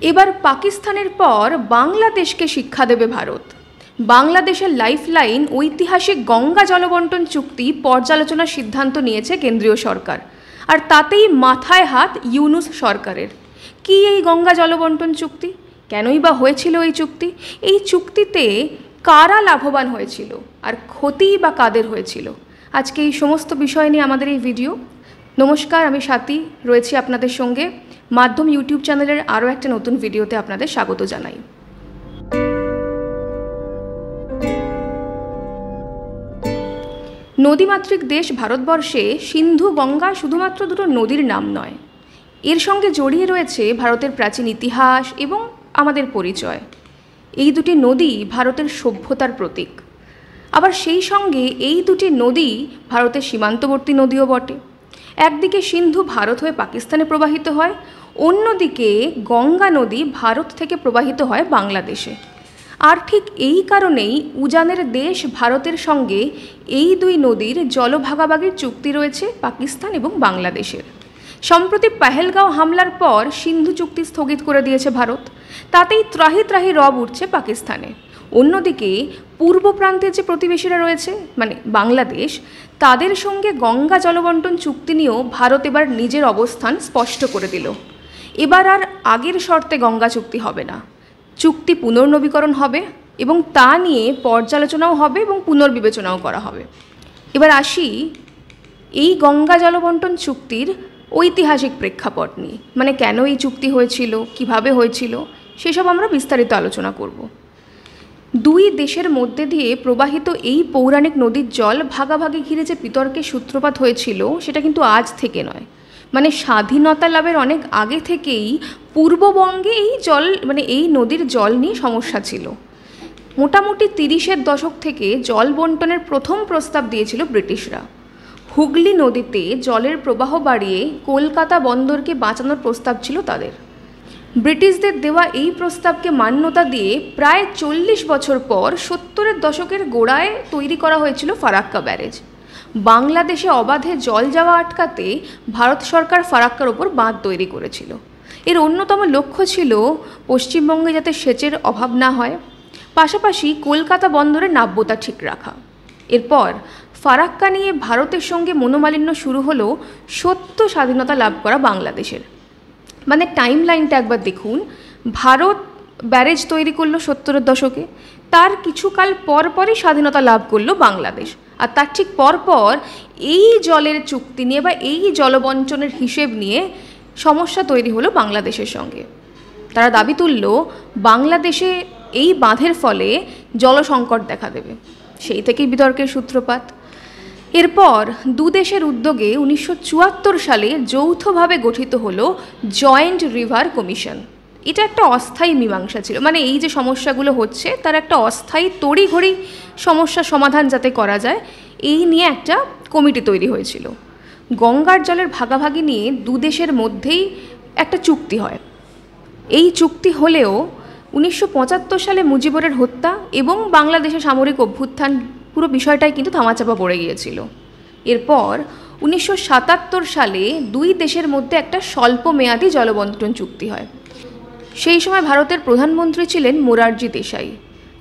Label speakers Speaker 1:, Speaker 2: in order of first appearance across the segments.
Speaker 1: এবার পাকিস্তানের পর বাংলাদেশকে শিক্ষা দেবে ভারত। বাংলাদেশের লাইফলাইন ঐতিহাসিক গঙ্গা জলবন্টন চুক্তি পর্যালোচনার সিদ্ধান্ত নিয়েছে কেন্দ্রীয় সরকার, আর তাতেই মাথায় হাত ইউনূস সরকারের। কি এই গঙ্গা জলবন্টন চুক্তি? কেনই বা হয়েছিল এই চুক্তি? এই চুক্তিতে কারা লাভবান হয়েছিল আর ক্ষতিই বা কাদের হয়েছিল? আজকে এই সমস্ত বিষয় নিয়ে আমাদের এই ভিডিও। নমস্কার, আমি স্বাতী রয়েছি আপনাদের সঙ্গে। মাধ্যম ইউটিউব চ্যানেলের আরও একটা নতুন ভিডিওতে আপনাদের স্বাগত জানাই। নদীমাতৃক দেশ ভারতবর্ষে সিন্ধু গঙ্গা শুধুমাত্র দুটো নদীর নাম নয়, এর সঙ্গে জড়িয়ে রয়েছে ভারতের প্রাচীন ইতিহাস এবং আমাদের পরিচয়। এই দুটি নদী ভারতের সভ্যতার প্রতীক। আবার সেই সঙ্গে এই দুটি নদী ভারতের সীমান্তবর্তী নদীও বটে। একদিকে সিন্ধু ভারত হয়ে পাকিস্তানে প্রবাহিত হয়, অন্যদিকে গঙ্গা নদী ভারত থেকে প্রবাহিত হয় বাংলাদেশে। আর ঠিক এই কারণেই উজানের দেশ ভারতের সঙ্গে এই দুই নদীর জলভাগাভাগির চুক্তি রয়েছে পাকিস্তান এবং বাংলাদেশের। সম্প্রতি পেহেলগাঁও হামলার পর সিন্ধু চুক্তি স্থগিত করে দিয়েছে ভারত, তাতেই ত্রাহি ত্রাহি রব উঠছে পাকিস্তানে। অন্যদিকে পূর্ব প্রান্তের যে প্রতিবেশীরা রয়েছে মানে বাংলাদেশ, তাদের সঙ্গে গঙ্গা জলবন্টন চুক্তি নিয়েও ভারত এবার নিজের অবস্থান স্পষ্ট করে দিল। এবার আর আগের শর্তে গঙ্গা চুক্তি হবে না, চুক্তি পুনর্নবীকরণ হবে এবং তা নিয়ে পর্যালোচনাও হবে এবং পুনর্বিবেচনাও করা হবে। এবার আসি এই গঙ্গা জলবন্টন চুক্তির ঐতিহাসিক প্রেক্ষাপট নিয়ে, মানে কেন এই চুক্তি হয়েছিল, কিভাবে হয়েছিল, সেসব আমরা বিস্তারিত আলোচনা করব। দুই দেশের মধ্যে দিয়ে প্রবাহিত এই পৌরাণিক নদীর জল ভাগাভাগি ঘিরে যে বিতর্কের সূত্রপাত হয়েছিল সেটা কিন্তু আজ থেকে নয়, মানে স্বাধীনতা লাভের অনেক আগে থেকেই পূর্ববঙ্গে এই নদীর জল নিয়ে সমস্যা ছিল। মোটামুটি 30-এর দশক থেকে জল বন্টনের প্রথম প্রস্তাব দিয়েছিল ব্রিটিশরা। হুগলি নদীতে জলের প্রবাহ বাড়িয়ে কলকাতা বন্দরকে বাঁচানোর প্রস্তাব ছিল তাদের। ব্রিটিশদের দেওয়া এই প্রস্তাবকে মান্যতা দিয়ে প্রায় 40 বছর পর 70-এর দশকের গোড়ায় তৈরি করা হয়েছিল ফারাক্কা ব্যারেজ। বাংলাদেশে অবাধে জল যাওয়া আটকাতে ভারত সরকার ফারাক্কার ওপর বাঁধ তৈরি করেছিল। এর অন্যতম লক্ষ্য ছিল পশ্চিমবঙ্গে যাতে সেচের অভাব না হয়, পাশাপাশি কলকাতা বন্দরের নাব্যতা ঠিক রাখা। এরপর ফারাক্কা নিয়ে ভারতের সঙ্গে মনোমালিন্য শুরু হলো সত্য স্বাধীনতা লাভ করা বাংলাদেশের। মানে টাইম লাইনটা একবার দেখুন, ভারত ব্যারেজ তৈরি করলো 70-এর দশকে, তার কিছুকাল পরপরই স্বাধীনতা লাভ করলো বাংলাদেশ। আর তার ঠিক পরপর এই জলের চুক্তি নিয়ে বা এই জলবঞ্চনের হিসেব নিয়ে সমস্যা তৈরি হলো বাংলাদেশের সঙ্গে। তারা দাবি তুলল বাংলাদেশে এই বাঁধের ফলে জলসংকট দেখা দেবে, সেই থেকেই বিতর্কের সূত্রপাত। এরপর দুদেশের উদ্যোগে 1974 সালে যৌথভাবে গঠিত হলো জয়েন্ট রিভার কমিশন। এটা একটা অস্থায়ী মীমাংসা ছিল, মানে এই যে সমস্যাগুলো হচ্ছে তার একটা অস্থায়ী তড়িঘড়ি সমস্যা সমাধান যাতে করা যায় এই নিয়ে একটা কমিটি তৈরি হয়েছিল। গঙ্গার জলের ভাগাভাগি নিয়ে দুদেশের মধ্যেই একটা চুক্তি হয়। এই চুক্তি হলেও 1975 সালে মুজিবুরের হত্যা এবং বাংলাদেশে সামরিক অভ্যুত্থান পুরো বিষয়টাই কিন্তু ধামাচাপা পড়ে গিয়েছিল। এরপর 1977 সালে দুই দেশের মধ্যে একটা স্বল্প মেয়াদী জলবন্টন চুক্তি হয়। সেই সময় ভারতের প্রধানমন্ত্রী ছিলেন মোরারজি দেশাই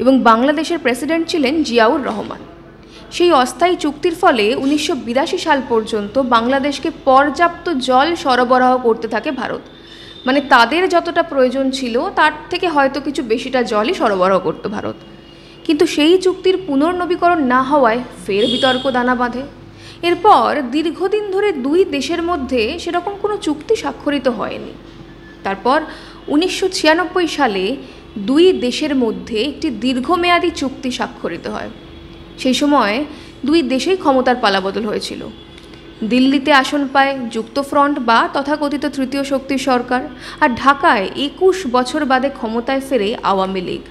Speaker 1: এবং বাংলাদেশের প্রেসিডেন্ট ছিলেন জিয়াউর রহমান। সেই অস্থায়ী চুক্তির ফলে 1982 সাল পর্যন্ত বাংলাদেশকে পর্যাপ্ত জল সরবরাহ করতে থাকে ভারত। মানে তাদের যতটা প্রয়োজন ছিল তার থেকে হয়তো কিছু বেশিটা জলই সরবরাহ করত ভারত। কিন্তু সেই চুক্তির পুনর্নবীকরণ না হওয়ায় ফের বিতর্ক দানা বাঁধে। এরপর দীর্ঘদিন ধরে দুই দেশের মধ্যে সেরকম কোনো চুক্তি স্বাক্ষরিত হয়নি। তারপর 1996 সালে দুই দেশের মধ্যে একটি দীর্ঘমেয়াদী চুক্তি স্বাক্ষরিত হয়। সেই সময় দুই দেশেই ক্ষমতার পালাবদল হয়েছিল। দিল্লিতে আসন পায় যুক্তফ্রন্ট বা তথাকথিত তৃতীয় শক্তির সরকার, আর ঢাকায় 21 বছর বাদে ক্ষমতায় ফেরে আওয়ামী লীগ।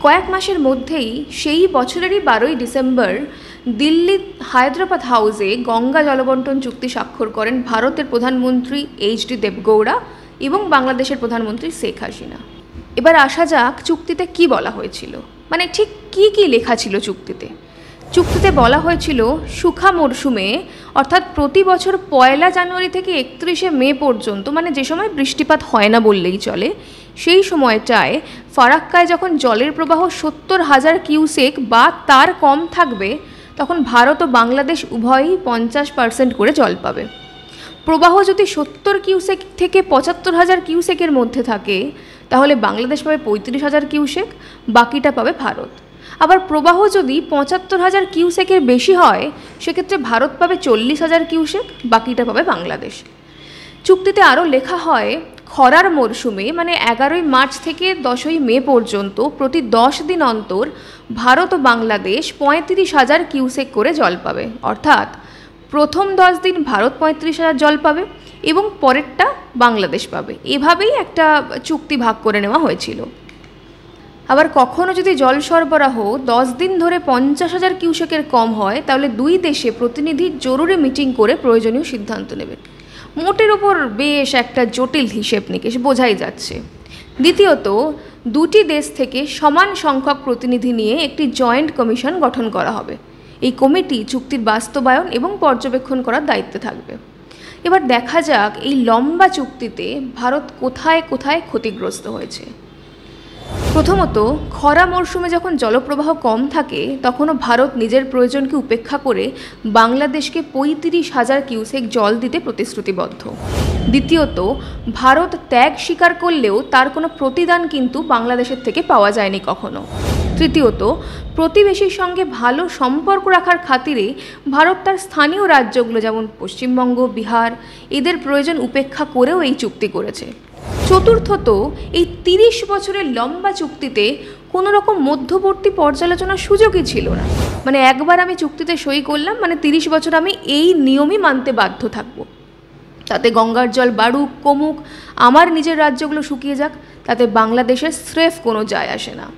Speaker 1: কয়েক মাসের মধ্যেই সেই বছরেরই 12ই ডিসেম্বর দিল্লির হায়দ্রাবাদ হাউসে গঙ্গা জলবন্টন চুক্তি স্বাক্ষর করেন ভারতের প্রধানমন্ত্রী এইচ.ডি. দেবগৌড়া এবং বাংলাদেশের প্রধানমন্ত্রী শেখ হাসিনা। এবার আসা যাক চুক্তিতে কি বলা হয়েছিল, মানে ঠিক কি লেখা ছিল চুক্তিতে। চুক্তিতে বলা হয়েছিল শুখা মরশুমে অর্থাৎ প্রতি বছর 1 জানুয়ারি থেকে 31 মে পর্যন্ত, মানে যে সময় বৃষ্টিপাত হয় না বললেই চলে, সেই সময়টায় ফারাক্কায় যখন জলের প্রবাহ 70,000 কিউসেক বা তার কম থাকবে, তখন ভারত ও বাংলাদেশ উভয়ই 50% করে জল পাবে। প্রবাহ যদি 70 কিউসেক থেকে 75,000 কিউসেকের মধ্যে থাকে, তাহলে বাংলাদেশ পাবে 35,000 কিউসেক, বাকিটা পাবে ভারত। আবার প্রবাহ যদি 75,000 কিউসেকের বেশি হয়, সেক্ষেত্রে ভারত পাবে 40,000 কিউসেক, বাকিটা পাবে বাংলাদেশ। চুক্তিতে আরও লেখা হয়, খরার মরশুমে মানে 11ই মার্চ থেকে 10ই মে পর্যন্ত প্রতি 10 দিন অন্তর ভারত ও বাংলাদেশ 35,000 কিউসেক করে জল পাবে। অর্থাৎ প্রথম 10 দিন ভারত 35,000 জল পাবে এবং পরেরটা বাংলাদেশ পাবে। এভাবেই একটা চুক্তি ভাগ করে নেওয়া হয়েছিল। আবার কখনো যদি জল সরবরাহ 10 দিন ধরে 50,000 কিউসেকের কম হয়, তাহলে দুই দেশে প্রতিনিধি জরুরি মিটিং করে প্রয়োজনীয় সিদ্ধান্ত নেবে। মোটের ওপর বেশ একটা জটিল হিসেব নিকেশ, বোঝাই যাচ্ছে। দ্বিতীয়ত, দুটি দেশ থেকে সমান সংখ্যক প্রতিনিধি নিয়ে একটি জয়েন্ট কমিশন গঠন করা হবে। এই কমিটি চুক্তির বাস্তবায়ন এবং পর্যবেক্ষণ করার দায়িত্বে থাকবে। এবার দেখা যাক এই লম্বা চুক্তিতে ভারত কোথায় কোথায় ক্ষতিগ্রস্ত হয়েছে। প্রথমত, খরা মরশুমে যখন জলপ্রবাহ কম থাকে, তখনও ভারত নিজের প্রয়োজনকে উপেক্ষা করে বাংলাদেশকে 35,000 কিউসেক জল দিতে প্রতিশ্রুতিবদ্ধ। দ্বিতীয়ত, ভারত ত্যাগ স্বীকার করলেও তার কোনো প্রতিদান কিন্তু বাংলাদেশের থেকে পাওয়া যায়নি কখনো। তৃতীয়ত, প্রতিবেশীর সঙ্গে ভালো সম্পর্ক রাখার খাতিরে ভারত তার স্থানীয় রাজ্যগুলো যেমন পশ্চিমবঙ্গ, বিহার, এদের প্রয়োজন উপেক্ষা করেও এই চুক্তি করেছে। চতুর্থত, এই 30 বছরের লম্বা চুক্তিতে কোনো রকম মধ্যবর্তী পর্যালোচনার সুযোগই ছিল না। মানে একবার আমি চুক্তিতে সই করলাম, মানে 30 বছর আমি এই নিয়মই মানতে বাধ্য থাকব। তাতে গঙ্গার জল বাড়ুক কমুক, আমার নিজের রাজ্যগুলো শুকিয়ে যাক, তাতে বাংলাদেশের স্রেফ কোনো যায় আসে না।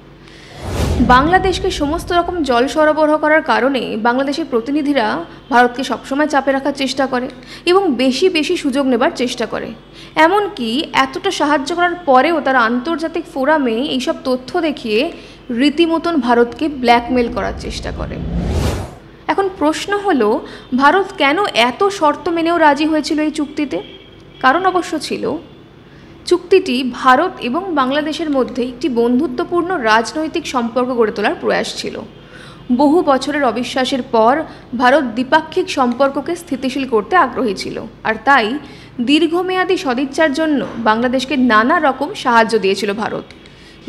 Speaker 1: বাংলাদেশকে সমস্ত রকম জল সরবরাহ করার কারণে বাংলাদেশের প্রতিনিধিরা ভারতকে সবসময় চাপে রাখার চেষ্টা করে এবং বেশি বেশি সুযোগ নেবার চেষ্টা করে। এমনকি এতটা সাহায্য করার পরেও তারা আন্তর্জাতিক ফোরামে এইসব তথ্য দেখিয়ে রীতিমতন ভারতকে ব্ল্যাকমেল করার চেষ্টা করে। এখন প্রশ্ন হলো, ভারত কেন এত শর্ত মেনেও রাজি হয়েছিল এই চুক্তিতে? কারণ অবশ্য ছিল, চুক্তিটি ভারত এবং বাংলাদেশের মধ্যে একটি বন্ধুত্বপূর্ণ রাজনৈতিক সম্পর্ক গড়ে তোলার প্রয়াস ছিল। বহু বছরের অবিশ্বাসের পর ভারত দ্বিপাক্ষিক সম্পর্ককে স্থিতিশীল করতে আগ্রহী ছিল, আর তাই দীর্ঘমেয়াদী সদিচ্ছার জন্য বাংলাদেশকে নানা রকম সাহায্য দিয়েছিল ভারত।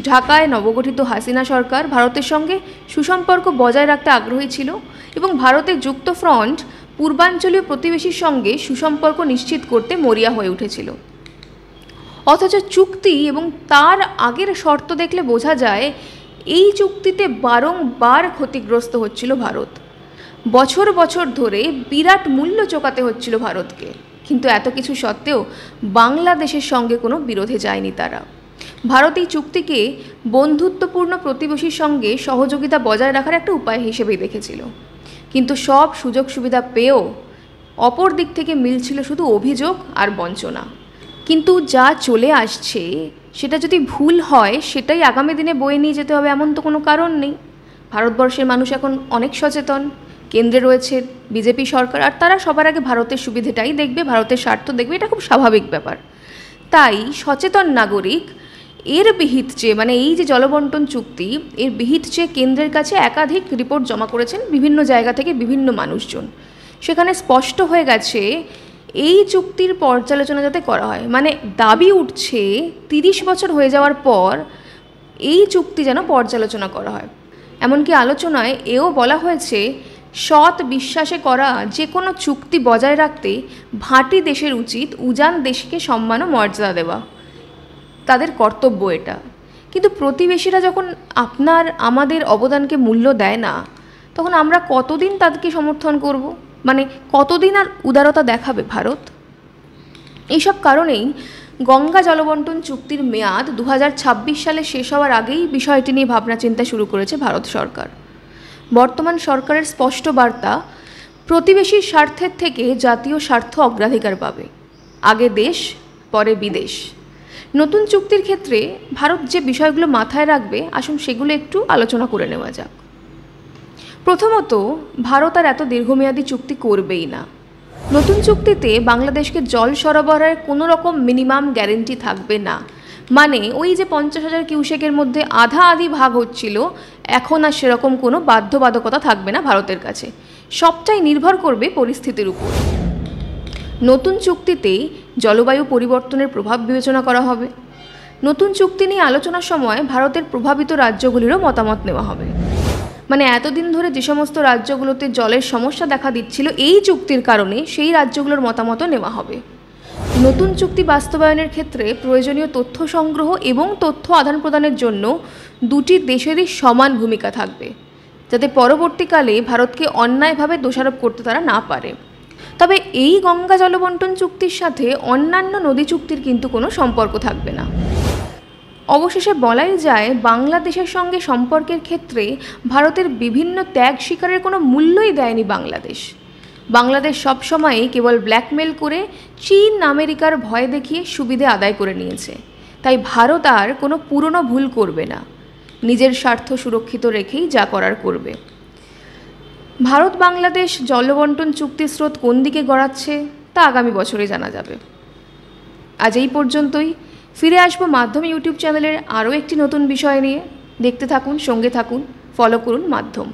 Speaker 1: ঢাকায় নবগঠিত হাসিনা সরকার ভারতের সঙ্গে সুসম্পর্ক বজায় রাখতে আগ্রহী ছিল এবং ভারতের যুক্তফ্রন্ট পূর্বাঞ্চলীয় প্রতিবেশীর সঙ্গে সুসম্পর্ক নিশ্চিত করতে মরিয়া হয়ে উঠেছিল। অথচ চুক্তি এবং তার আগের শর্ত দেখলে বোঝা যায় এই চুক্তিতে বারংবার ক্ষতিগ্রস্ত হচ্ছিল ভারত। বছর বছর ধরে বিরাট মূল্য চোকাতে হচ্ছিল ভারতকে, কিন্তু এত কিছু সত্ত্বেও বাংলাদেশের সঙ্গে কোনো বিরোধে যায়নি তারা। ভারত এই চুক্তিকে বন্ধুত্বপূর্ণ প্রতিবেশীর সঙ্গে সহযোগিতা বজায় রাখার একটা উপায় হিসেবেই দেখেছিল। কিন্তু সব সুযোগ সুবিধা পেয়েও অপর দিক থেকে মিলছিল শুধু অভিযোগ আর বঞ্চনা। কিন্তু যা চলে আসছে সেটা যদি ভুল হয়, সেটাই আগামী দিনে বয়ে নিয়ে যেতে হবে এমন তো কোনো কারণ নেই। ভারতবর্ষের মানুষ এখন অনেক সচেতন, কেন্দ্রে রয়েছে বিজেপি সরকার, আর তারা সবার আগে ভারতের সুবিধেটাই দেখবে, ভারতের স্বার্থ দেখবে, এটা খুব স্বাভাবিক ব্যাপার। তাই সচেতন নাগরিক এর বিহিত চেয়ে, মানে এই যে জলবন্টন চুক্তি, এর বিহিত চেয়ে কেন্দ্রের কাছে একাধিক রিপোর্ট জমা করেছেন বিভিন্ন জায়গা থেকে বিভিন্ন মানুষজন। সেখানে স্পষ্ট হয়ে গেছে এই চুক্তির পর্যালোচনা যাতে করা হয়। মানে দাবি উঠছে 30 বছর হয়ে যাওয়ার পর এই চুক্তি যেন পর্যালোচনা করা হয়। এমনকি আলোচনায় এও বলা হয়েছে, সৎ বিশ্বাসে করা যে কোনো চুক্তি বজায় রাখতে ভাটি দেশের উচিত উজান দেশকে সম্মান ও মর্যাদা দেওয়া, তাদের কর্তব্য এটা। কিন্তু প্রতিবেশীরা যখন আমাদের অবদানকে মূল্য দেয় না, তখন আমরা কতদিন তাদেরকে সমর্থন করব? মানে কতদিন আর উদারতা দেখাবে ভারত? এইসব কারণেই গঙ্গা জলবন্টন চুক্তির মেয়াদ 2026 সালে শেষ হওয়ার আগেই বিষয়টি নিয়ে ভাবনা চিন্তা শুরু করেছে ভারত সরকার। বর্তমান সরকারের স্পষ্ট বার্তা, প্রতিবেশীর স্বার্থের থেকে জাতীয় স্বার্থ অগ্রাধিকার পাবে। আগে দেশ, পরে বিদেশ। নতুন চুক্তির ক্ষেত্রে ভারত যে বিষয়গুলো মাথায় রাখবে, আসুন সেগুলো একটু আলোচনা করে নেওয়া যাক। প্রথমত, ভারত আর এত দীর্ঘমেয়াদী চুক্তি করবেই না। নতুন চুক্তিতে বাংলাদেশকে জল সরবরাহের কোনো রকম মিনিমাম গ্যারেন্টি থাকবে না। মানে ওই যে 50,000 কিউসেকের মধ্যে আধা আধি ভাগ হচ্ছিল, এখন আর সেরকম কোনো বাধ্যবাধকতা থাকবে না ভারতের কাছে। সবটাই নির্ভর করবে পরিস্থিতির উপর। নতুন চুক্তিতেই জলবায়ু পরিবর্তনের প্রভাব বিবেচনা করা হবে। নতুন চুক্তি নিয়ে আলোচনার সময় ভারতের প্রভাবিত রাজ্যগুলিরও মতামত নেওয়া হবে। মানে এতদিন ধরে যে সমস্ত রাজ্যগুলোতে জলের সমস্যা দেখা দিচ্ছিল এই চুক্তির কারণে, সেই রাজ্যগুলোর মতামতও নেওয়া হবে। নতুন চুক্তি বাস্তবায়নের ক্ষেত্রে প্রয়োজনীয় তথ্য সংগ্রহ এবং তথ্য আদান প্রদানের জন্য দুটি দেশেরই সমান ভূমিকা থাকবে, যাতে পরবর্তীকালে ভারতকে অন্যায়ভাবে দোষারোপ করতে তারা না পারে। তবে এই গঙ্গা জলবন্টন চুক্তির সাথে অন্যান্য নদী চুক্তির কিন্তু কোনো সম্পর্ক থাকবে না। অবশেষে বলাই যায়, বাংলাদেশের সঙ্গে সম্পর্কের ক্ষেত্রে ভারতের বিভিন্ন ত্যাগ স্বীকারের কোনো মূল্যই দেয়নি বাংলাদেশ। বাংলাদেশ সবসময়ই কেবল ব্ল্যাকমেল করে চীন আমেরিকার ভয় দেখিয়ে সুবিধে আদায় করে নিয়েছে। তাই ভারত আর কোনো পুরনো ভুল করবে না, নিজের স্বার্থ সুরক্ষিত রেখেই যা করার করবে। ভারত বাংলাদেশ জলবন্টন চুক্তির স্রোত কোন দিকে গড়াচ্ছে তা আগামী বছরে জানা যাবে। আজ এই পর্যন্তই। ফিরে আসবো মাধ্যম ইউটিউব চ্যানেলের আরও একটি নতুন বিষয় নিয়ে। দেখতে থাকুন, সঙ্গে থাকুন, ফলো করুন মাধ্যম।